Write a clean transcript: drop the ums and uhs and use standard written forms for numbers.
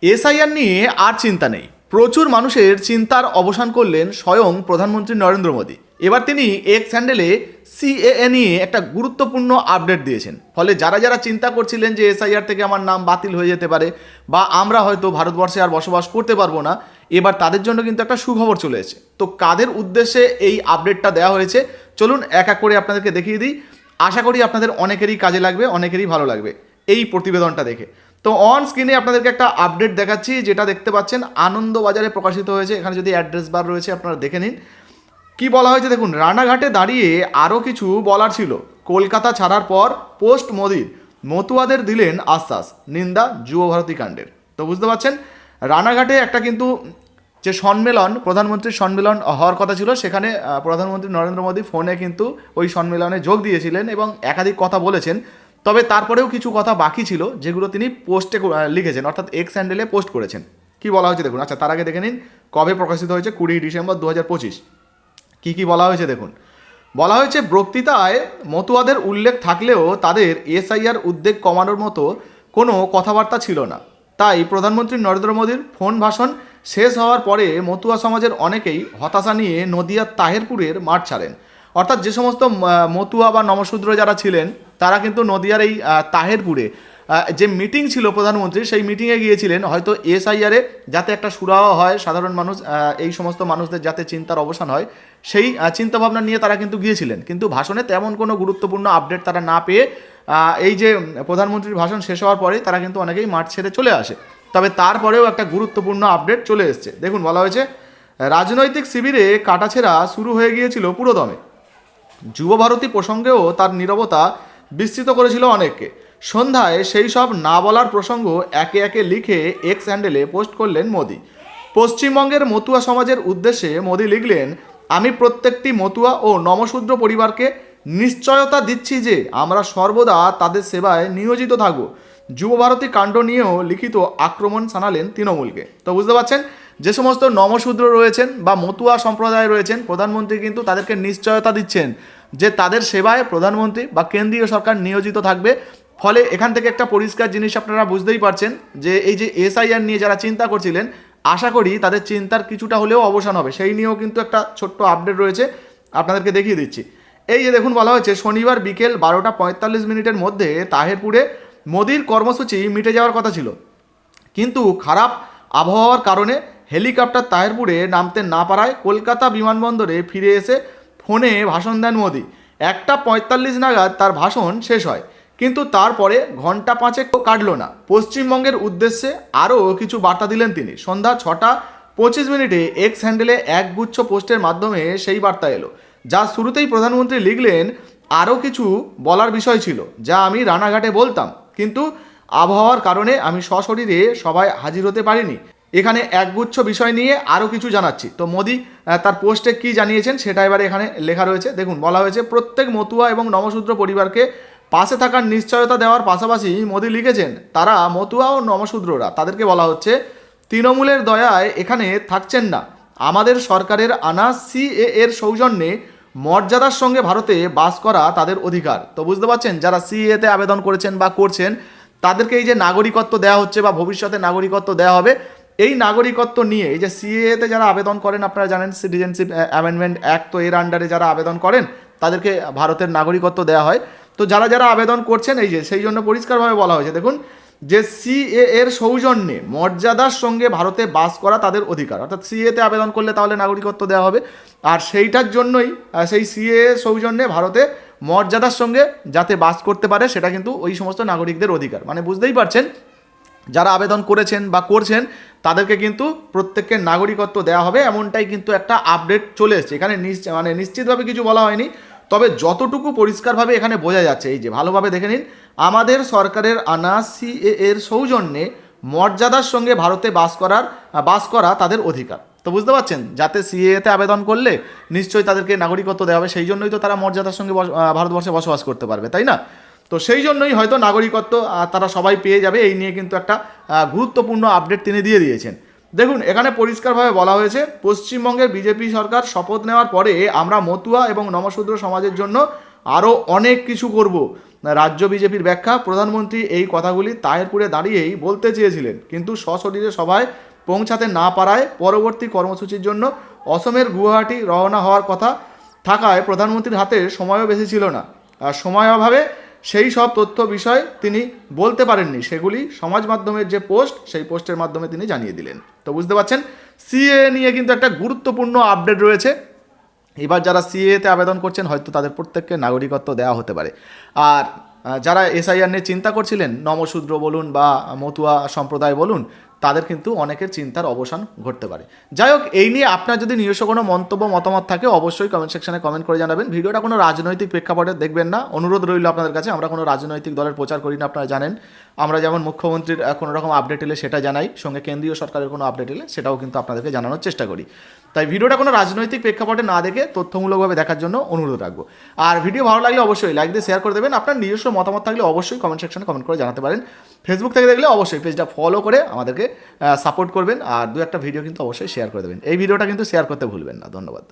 SIR নিয়ে আর চিন্তা নেই। প্রচুর মানুষের চিন্তার অবসান করলেন স্বয়ং প্রধানমন্ত্রী নরেন্দ্র মোদী। এবার তিনি এক্স হ্যান্ডেলে সিএএ নিয়ে একটা গুরুত্বপূর্ণ আপডেট দিয়েছেন। ফলে যারা যারা চিন্তা করছিলেন যে এসআইআর থেকে আমার নাম বাতিল হয়ে যেতে পারে বা আমরা হয়তো ভারতবর্ষে আর বসবাস করতে পারবো না, এবার তাদের জন্য কিন্তু একটা সুখবর চলে এসেছে। তো কাদের উদ্দেশ্যে এই আপডেটটা দেওয়া হয়েছে চলুন এক এক করে আপনাদেরকে দেখিয়ে দিই। আশা করি আপনাদের অনেকেরই কাজে লাগবে, অনেকেরই ভালো লাগবে এই প্রতিবেদনটা দেখে। তো অন স্ক্রিনে আপনাদেরকে একটা আপডেট দেখাচ্ছি, যেটা দেখতে পাচ্ছেন আনন্দবাজারে প্রকাশিত হয়েছে। এখানে যদি অ্যাড্রেস বার রয়েছে আপনারা দেখে নিন। কি বলা হয়েছে দেখুন, রানাঘাটে দাঁড়িয়ে আরও কিছু বলার ছিল। কলকাতা ছাড়ার পর পোস্ট মোদির, মতুয়াদের দিলেন আশ্বাস, নিন্দা যুবভারতী কাণ্ডের। তো বুঝতে পারছেন রানাঘাটে একটা কিন্তু যে সম্মেলন, প্রধানমন্ত্রীর সম্মেলন হওয়ার কথা ছিল, সেখানে প্রধানমন্ত্রী নরেন্দ্র মোদী ফোনে কিন্তু ওই সম্মেলনে যোগ দিয়েছিলেন এবং একাধিক কথা বলেছেন। তবে তারপরেও কিছু কথা বাকি ছিল যেগুলো তিনি পোস্টে লিখেছেন, অর্থাৎ এক্স হ্যান্ডেলে পোস্ট করেছেন। কি বলা হয়েছে দেখুন। আচ্ছা, তার আগে দেখে নিন কবে প্রকাশিত হয়েছে, 20 ডিসেম্বর 2025। কি বলা হয়েছে দেখুন। বলা হয়েছে, বক্তৃতায় মতুয়াদের উল্লেখ থাকলেও তাদের এসআইআর উদ্বেগ কমানোর মতো কোনো কথাবার্তা ছিল না। তাই প্রধানমন্ত্রী নরেন্দ্র মোদীর ফোন ভাষণ শেষ হওয়ার পরে মতুয়া সমাজের অনেকেই হতাশা নিয়ে নদিয়ার তাহেরপুরের মাঠ ছাড়েন। অর্থাৎ যে সমস্ত মতুয়া বা নমশূদ্র যারা ছিলেন তারা কিন্তু নদিয়ার এই তাহেরপুরে যে মিটিং ছিল প্রধানমন্ত্রীর, সেই মিটিংয়ে গিয়েছিলেন হয়তো এসআইআরে যাতে একটা সুরাহা হয়, সাধারণ মানুষ এই সমস্ত মানুষদের যাতে চিন্তার অবসান হয়, সেই চিন্তাভাবনা নিয়ে তারা কিন্তু গিয়েছিলেন। কিন্তু ভাষণে তেমন কোনো গুরুত্বপূর্ণ আপডেট তারা না পেয়ে এই যে প্রধানমন্ত্রীর ভাষণ শেষ হওয়ার পরে তারা কিন্তু অনেকেই মাঠ ছেড়ে চলে আসে। তবে তারপরেও একটা গুরুত্বপূর্ণ আপডেট চলে এসছে। দেখুন, বলা হয়েছে, রাজনৈতিক শিবিরে কাটাছেঁড়া শুরু হয়ে গিয়েছিল পুরোদমে। যুবভারতী প্রসঙ্গেও তার নীরবতা বিস্তৃত করেছিল অনেককে। সন্ধ্যায় সেই সব না বলার প্রসঙ্গ একে একে লিখে এক্স হ্যান্ডেলে পোস্ট করলেন মোদী। পশ্চিমবঙ্গের মতুয়া সমাজের উদ্দেশ্যে মোদী লিখলেন, আমি প্রত্যেকটি মতুয়া ও নমশূদ্র পরিবারকে নিশ্চয়তা দিচ্ছি যে আমরা সর্বদা তাদের সেবায় নিয়োজিত থাকব। যুবভারতী কাণ্ড নিয়েও লিখিত আক্রমণ শানালেন তৃণমূলকে। তো বুঝতে পারছেন, যে সমস্ত নমশূদ্র রয়েছেন বা মতুয়া সম্প্রদায় রয়েছেন, প্রধানমন্ত্রী কিন্তু তাদেরকে নিশ্চয়তা দিচ্ছেন যে তাদের সেবায় প্রধানমন্ত্রী বা কেন্দ্রীয় সরকার নিয়োজিত থাকবে। ফলে এখান থেকে একটা পরিষ্কার জিনিস আপনারা বুঝতেই পারছেন যে এই যে এসআইআর নিয়ে যারা চিন্তা করছিলেন, আশা করি তাদের চিন্তার কিছুটা হলেও অবসান হবে। সেই নিয়েও কিন্তু একটা ছোট্ট আপডেট রয়েছে, আপনাদেরকে দেখিয়ে দিচ্ছি। এই যে দেখুন, বলা হয়েছে, শনিবার বিকেল 12:45 মধ্যে তাহেরপুরে মোদির কর্মসূচি মিটে যাওয়ার কথা ছিল, কিন্তু খারাপ আবহাওয়ার কারণে হেলিকপ্টার তাহেরপুরে নামতে না পারায় কলকাতা বিমানবন্দরে ফিরে এসে ফোনে ভাষণ দেন মোদী। 1:45 নাগাদ তার ভাষণ শেষ হয়, কিন্তু তারপরে ঘন্টা 5 কাটল না। পশ্চিমবঙ্গের উদ্দেশ্যে আরও কিছু বার্তা দিলেন তিনি। সন্ধ্যা 6:25 এক্স হ্যান্ডেলে একগুচ্ছ পোস্টের মাধ্যমে সেই বার্তা এলো, যা শুরুতেই প্রধানমন্ত্রী লিখলেন, আরও কিছু বলার বিষয় ছিল যা আমি রানাঘাটে বলতাম, কিন্তু আবহাওয়ার কারণে আমি সশরীরে সভায় হাজির হতে পারিনি। এখানে একগুচ্ছ বিষয় নিয়ে আরও কিছু জানাচ্ছি। তো মোদী তার পোস্টে কী জানিয়েছেন সেটা এবারে এখানে লেখা রয়েছে। দেখুন, বলা হয়েছে, প্রত্যেক মতুয়া এবং নমশূদ্র পরিবারকে পাশে থাকার নিশ্চয়তা দেওয়ার পাশাপাশি মোদী লিখেছেন, তারা মতুয়া ও নমশূদ্ররা, তাদেরকে বলা হচ্ছে, তৃণমূলের দয়ায় এখানে থাকছেন না। আমাদের সরকারের আনা সিএ এর সৌজন্যে মর্যাদার সঙ্গে ভারতে বাস করা তাদের অধিকার। তো বুঝতে পারছেন, যারা সিএতে আবেদন করেছেন বা করছেন তাদেরকে এই যে নাগরিকত্ব দেওয়া হচ্ছে বা ভবিষ্যতে নাগরিকত্ব দেওয়া হবে, এই নাগরিকত্ব নিয়ে এই যে সিএতে যারা আবেদন করেন, আপনারা জানেন সিটিজেনশিপ অ্যামেন্ডমেন্ট অ্যাক্ট, তো এর আন্ডারে যারা আবেদন করেন তাদেরকে ভারতের নাগরিকত্ব দেওয়া হয়। তো যারা যারা আবেদন করছেন, এই যে সেই জন্য পরিষ্কারভাবে বলা হয়েছে, দেখুন, যে সিএ এর সৌজন্যে মর্যাদার সঙ্গে ভারতে বাস করা তাদের অধিকার। অর্থাৎ সিএতে আবেদন করলে তাহলে নাগরিকত্ব দেওয়া হবে, আর সেইটার জন্যই সেই সিএ সৌজন্যে ভারতে মর্যাদার সঙ্গে যাতে বাস করতে পারে সেটা কিন্তু ওই সমস্ত নাগরিকদের অধিকার। মানে বুঝতেই পারছেন, যারা আবেদন করেছেন বা করছেন তাদেরকে কিন্তু প্রত্যেককে নাগরিকত্ব দেওয়া হবে, এমনটাই কিন্তু একটা আপডেট চলে এসেছে। এখানে নিশ্চিতভাবে কিছু বলা হয়নি, তবে যতটুকু পরিষ্কারভাবে এখানে বোঝা যাচ্ছে, এই যে ভালোভাবে দেখে নিন, আমাদের সরকারের আনা সিএ এর সৌজন্যে মর্যাদার সঙ্গে ভারতে বাস করা তাদের অধিকার। তো বুঝতে পারছেন, যাতে সিএতে আবেদন করলে নিশ্চয়ই তাদেরকে নাগরিকত্ব দেওয়া হবে, সেই জন্যই তো তারা মর্যাদার সঙ্গে ভারতবর্ষে বসবাস করতে পারবে, তাই না? তো সেই জন্যই হয়তো নাগরিকত্ব তারা সবাই পেয়ে যাবে। এই নিয়ে কিন্তু একটা গুরুত্বপূর্ণ আপডেট তিনি দিয়ে দিয়েছেন। দেখুন, এখানে পরিষ্কারভাবে বলা হয়েছে, পশ্চিমবঙ্গের বিজেপি সরকার শপথ নেওয়ার পরে আমরা মতুয়া এবং নমশূদ্র সমাজের জন্য আরও অনেক কিছু করব। রাজ্য বিজেপির ব্যাখ্যা, প্রধানমন্ত্রী এই কথাগুলি তাহেরপুরে দাঁড়িয়েই বলতে চেয়েছিলেন, কিন্তু সশরীরে সভায় পৌঁছাতে না পারায় পরবর্তী কর্মসূচির জন্য অসমের গুয়াহাটি রওনা হওয়ার কথা থাকায় প্রধানমন্ত্রীর হাতে সময়ও বেশি ছিল না। আর সময় অভাবে সেই সব তথ্য বিষয় তিনি বলতে পারেননি, সেগুলি সমাজ মাধ্যমের যে পোস্ট, সেই পোস্টের মাধ্যমে তিনি জানিয়ে দিলেন। তো বুঝতে পারছেন, সিএ নিয়ে কিন্তু একটা গুরুত্বপূর্ণ আপডেট রয়েছে। এবার যারা সিএতে আবেদন করছেন হয়তো তাদের প্রত্যেককে নাগরিকত্ব দেওয়া হতে পারে। আর যারা এসআইআর নিয়ে চিন্তা করছিলেন, নমশূদ্র বলুন বা মতুয়া সম্প্রদায় বলুন, তাদের কিন্তু অনেকের চিন্তার অবসান ঘটতে পারে। যাই হোক, এই নিয়ে আপনার যদি নিজস্ব কোনো মন্তব্য মতামত থাকে অবশ্যই কমেন্ট সেকশনে কমেন্ট করে জানাবেন। ভিডিওটা কোনো রাজনৈতিক প্রেক্ষাপটে দেখবেন না, অনুরোধ রইল আপনাদের কাছে। আমরা কোনো রাজনৈতিক দলের প্রচার করি না, আপনারা জানেন। আমরা যেমন মুখ্যমন্ত্রীর কোনো রকম আপডেট এলে সেটা জানাই, সঙ্গে কেন্দ্রীয় সরকারের কোনো আপডেট এলে সেটাও কিন্তু আপনাদেরকে জানানোর চেষ্টা করি। তাই ভিডিওটা কোনো রাজনৈতিক প্রেক্ষাপটে না দেখে তথ্যমূলকভাবে দেখার জন্য অনুরোধ রাখবো। আর ভিডিও ভালো লাগলে অবশ্যই লাইক দিয়ে শেয়ার করে দেবেন। আপনার নিজস্ব মতামত থাকলে অবশ্যই কমেন্ট সেকশনে কমেন্ট করে জানাতে পারেন। ফেসবুক থেকে দেখলে অবশ্যই পেজটা ফলো করে আমাদেরকে সাপোর্ট করবেন, আর দু একটা ভিডিও কিন্তু অবশ্যই শেয়ার করে দেবেন। এই ভিডিওটা কিন্তু শেয়ার করতে ভুলবেন না। ধন্যবাদ।